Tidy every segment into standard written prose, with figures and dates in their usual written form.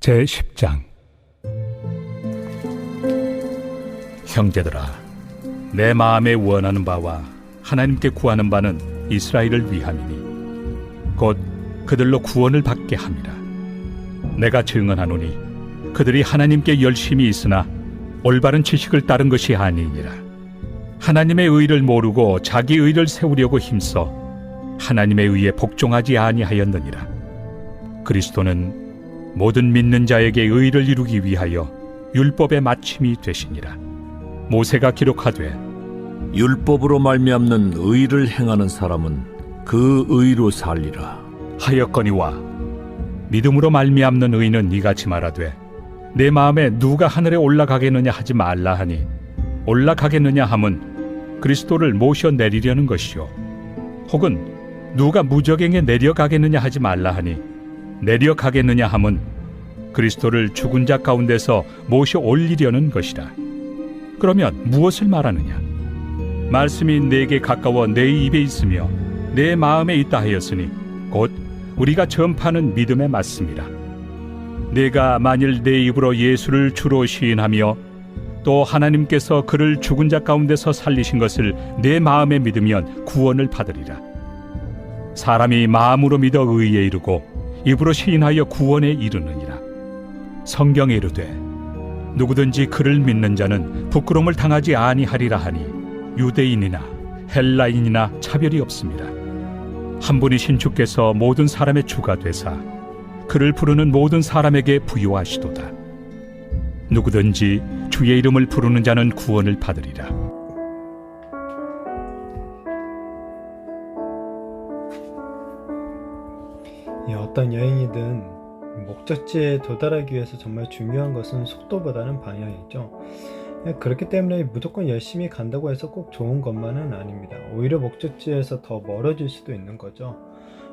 제10장. 형제들아, 내 마음에 원하는 바와 하나님께 구하는 바는 이스라엘을 위함이니 곧 그들로 구원을 받게 함이라. 내가 증언하노니 그들이 하나님께 열심히 있으나 올바른 지식을 따른 것이 아니니라. 하나님의 의를 모르고 자기 의를 세우려고 힘써 하나님의 의에 복종하지 아니하였느니라. 그리스도는 모든 믿는 자에게 의를 이루기 위하여 율법의 마침이 되시니라. 모세가 기록하되 율법으로 말미암는 의를 행하는 사람은 그 의로 살리라 하였거니와 믿음으로 말미암는 의는 이같이 말하되 내 마음에 누가 하늘에 올라가겠느냐 하지 말라 하니 올라가겠느냐 함은 그리스도를 모셔 내리려는 것이요, 혹은 누가 무저갱에 내려가겠느냐 하지 말라 하니 내려가겠느냐 함은 그리스도를 죽은 자 가운데서 모셔 올리려는 것이라. 그러면 무엇을 말하느냐? 말씀이 내게 가까워 내 입에 있으며 내 마음에 있다 하였으니 곧 우리가 전파하는 믿음의 말씀이라. 내가 만일 내 입으로 예수를 주로 시인하며 또 하나님께서 그를 죽은 자 가운데서 살리신 것을 내 마음에 믿으면 구원을 받으리라. 사람이 마음으로 믿어 의에 이르고 입으로 시인하여 구원에 이르느니라. 성경에 이르되 누구든지 그를 믿는 자는 부끄러움을 당하지 아니하리라 하니 유대인이나 헬라인이나 차별이 없습니다. 한 분이신 주께서 모든 사람의 주가 되사 그를 부르는 모든 사람에게 부요하시도다. 누구든지 주의 이름을 부르는 자는 구원을 받으리라. 어떤 여행이든 목적지에 도달하기 위해서 정말 중요한 것은 속도보다는 방향이죠. 그렇기 때문에 무조건 열심히 간다고 해서 꼭 좋은 것만은 아닙니다. 오히려 목적지에서 더 멀어질 수도 있는 거죠.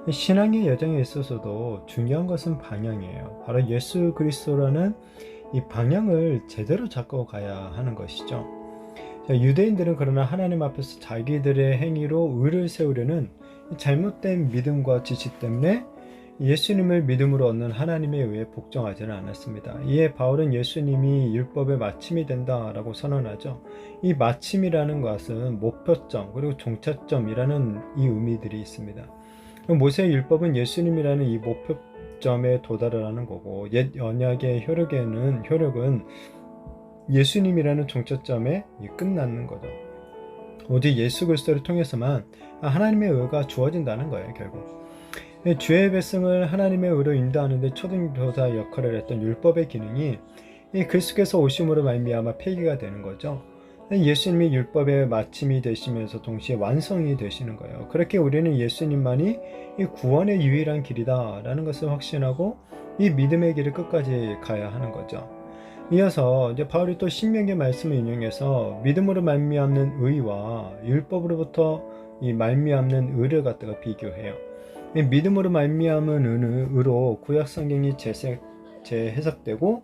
신앙의 여정에 있어서도 중요한 것은 방향이에요. 바로 예수 그리스도라는 이 방향을 제대로 잡고 가야 하는 것이죠. 유대인들은 그러나 하나님 앞에서 자기들의 행위로 의를 세우려는 잘못된 믿음과 지식 때문에 예수님을 믿음으로 얻는 하나님의 의에 복종하지는 않았습니다. 이에 바울은 예수님이 율법의 마침이 된다라고 선언하죠. 이 마침이라는 것은 목표점 그리고 종착점이라는 이 의미들이 있습니다. 모세의 율법은 예수님이라는 이 목표점에 도달을 하는 거고, 옛 언약의 효력은 예수님이라는 종착점에 끝나는 거죠. 오직 예수 그리스도를 통해서만 하나님의 의가 주어진다는 거예요. 결국 주의 백성을 하나님의 의로 인도하는 데 초등교사 역할을 했던 율법의 기능이 그리스도께서 오심으로 말미암아 폐기가 되는 거죠. 예수님이 율법의 마침이 되시면서 동시에 완성이 되시는 거예요. 그렇게 우리는 예수님만이 이 구원의 유일한 길이다 라는 것을 확신하고 이 믿음의 길을 끝까지 가야 하는 거죠. 이어서 이제 바울이 또 신명기의 말씀을 인용해서 믿음으로 말미암는 의와 율법으로부터 이 말미암는 의를 갖다가 비교해요. 믿음으로 말미암은 의로 구약성경이 재해석되고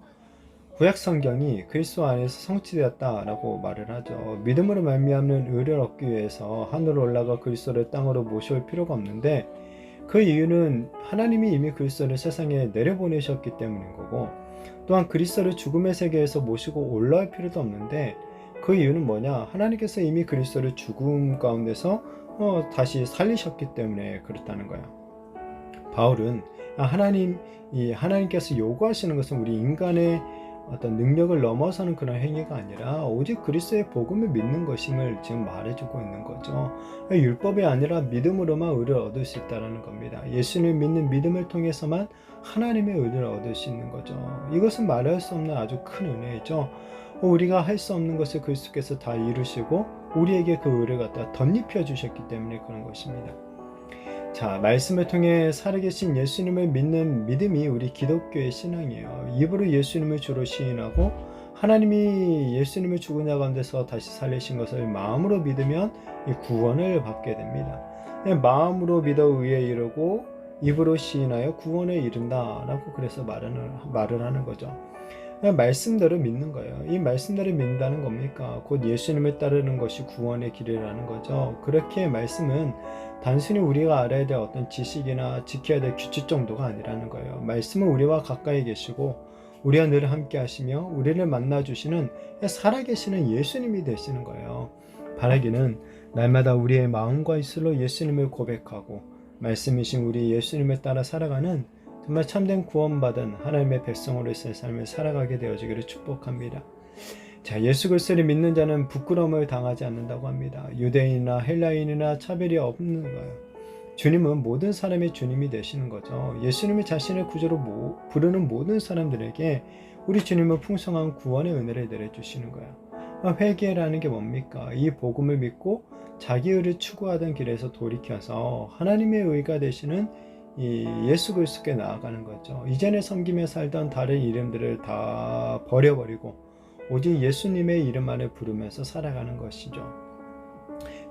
구약성경이 그리스도 안에서 성취되었다라고 말을 하죠. 믿음으로 말미암는 의를 얻기 위해서 하늘로 올라가 그리스도를 땅으로 모셔올 필요가 없는데, 그 이유는 하나님이 이미 그리스도를 세상에 내려보내셨기 때문인 거고, 또한 그리스도를 죽음의 세계에서 모시고 올라올 필요도 없는데, 그 이유는 뭐냐? 하나님께서 이미 그리스도를 죽음 가운데서 다시 살리셨기 때문에 그렇다는 거예요. 바울은 하나님께서 요구하시는 것은 우리 인간의 어떤 능력을 넘어서는 그런 행위가 아니라 오직 그리스도의 복음을 믿는 것임을 지금 말해주고 있는 거죠. 율법이 아니라 믿음으로만 의를 얻을 수 있다는 겁니다. 예수님을 믿는 믿음을 통해서만 하나님의 의를 얻을 수 있는 거죠. 이것은 말할 수 없는 아주 큰 은혜이죠. 우리가 할 수 없는 것을 그리스도께서 다 이루시고 우리에게 그 의를 갖다 덧입혀 주셨기 때문에 그런 것입니다. 자, 말씀을 통해 살아계신 예수님을 믿는 믿음이 우리 기독교의 신앙이에요. 입으로 예수님을 주로 시인하고 하나님이 예수님을 죽은 자 가운데서 다시 살리신 것을 마음으로 믿으면 이 구원을 받게 됩니다. 마음으로 믿어 의에 이르고 입으로 시인하여 구원에 이른다라고 그래서 말을 하는 거죠. 그냥 말씀대로 믿는 거예요. 이 말씀대로 믿는다는 겁니까? 곧 예수님을 따르는 것이 구원의 길이라는 거죠. 그렇게 말씀은 단순히 우리가 알아야 될 어떤 지식이나 지켜야 될 규칙 정도가 아니라는 거예요. 말씀은 우리와 가까이 계시고 우리와 늘 함께 하시며 우리를 만나주시는 살아계시는 예수님이 되시는 거예요. 바라기는 날마다 우리의 마음과 입술로 예수님을 고백하고 말씀이신 우리 예수님을 따라 살아가는 정말 참된 구원받은 하나님의 백성으로서의 삶을 살아가게 되어지기를 축복합니다. 자, 예수 그리스도를 믿는 자는 부끄러움을 당하지 않는다고 합니다. 유대인이나 헬라인이나 차별이 없는 거예요. 주님은 모든 사람의 주님이 되시는 거죠. 예수님이 자신의 구주로 부르는 모든 사람들에게 우리 주님은 풍성한 구원의 은혜를 내려주시는 거예요. 회개라는 게 뭡니까? 이 복음을 믿고 자기 의를 추구하던 길에서 돌이켜서 하나님의 의가 되시는 이 예수 그리스도께 나아가는 거죠. 이전에 섬기며 살던 다른 이름들을 다 버려버리고 오직 예수님의 이름만을 부르면서 살아가는 것이죠.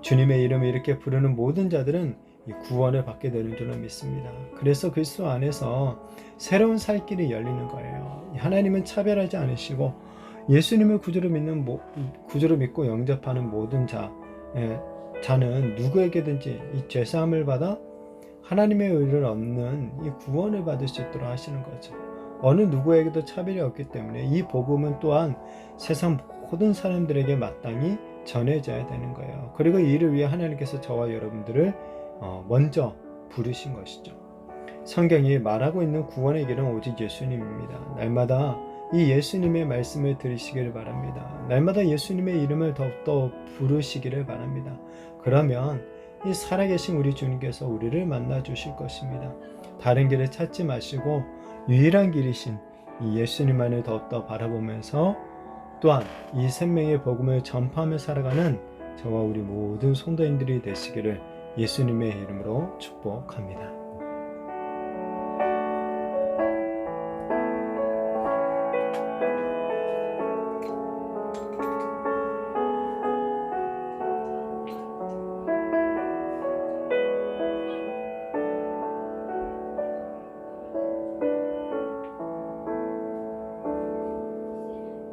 주님의 이름을 이렇게 부르는 모든 자들은 이 구원을 받게 되는 줄로 믿습니다. 그래서 그리스도 안에서 새로운 살 길이 열리는 거예요. 하나님은 차별하지 않으시고 예수님을 구주로 믿고 영접하는 모든 자는 누구에게든지 이 죄사함을 받아 하나님의 의를 얻는 이 구원을 받을 수 있도록 하시는 거죠. 어느 누구에게도 차별이 없기 때문에 이 복음은 또한 세상 모든 사람들에게 마땅히 전해져야 되는 거예요. 그리고 이를 위해 하나님께서 저와 여러분들을 먼저 부르신 것이죠. 성경이 말하고 있는 구원의 길은 오직 예수님입니다. 날마다 이 예수님의 말씀을 들으시기를 바랍니다. 날마다 예수님의 이름을 더욱더 부르시기를 바랍니다. 그러면 이 살아계신 우리 주님께서 우리를 만나 주실 것입니다. 다른 길을 찾지 마시고 유일한 길이신 이 예수님만을 더욱더 바라보면서 또한 이 생명의 복음을 전파하며 살아가는 저와 우리 모든 성도인들이 되시기를 예수님의 이름으로 축복합니다.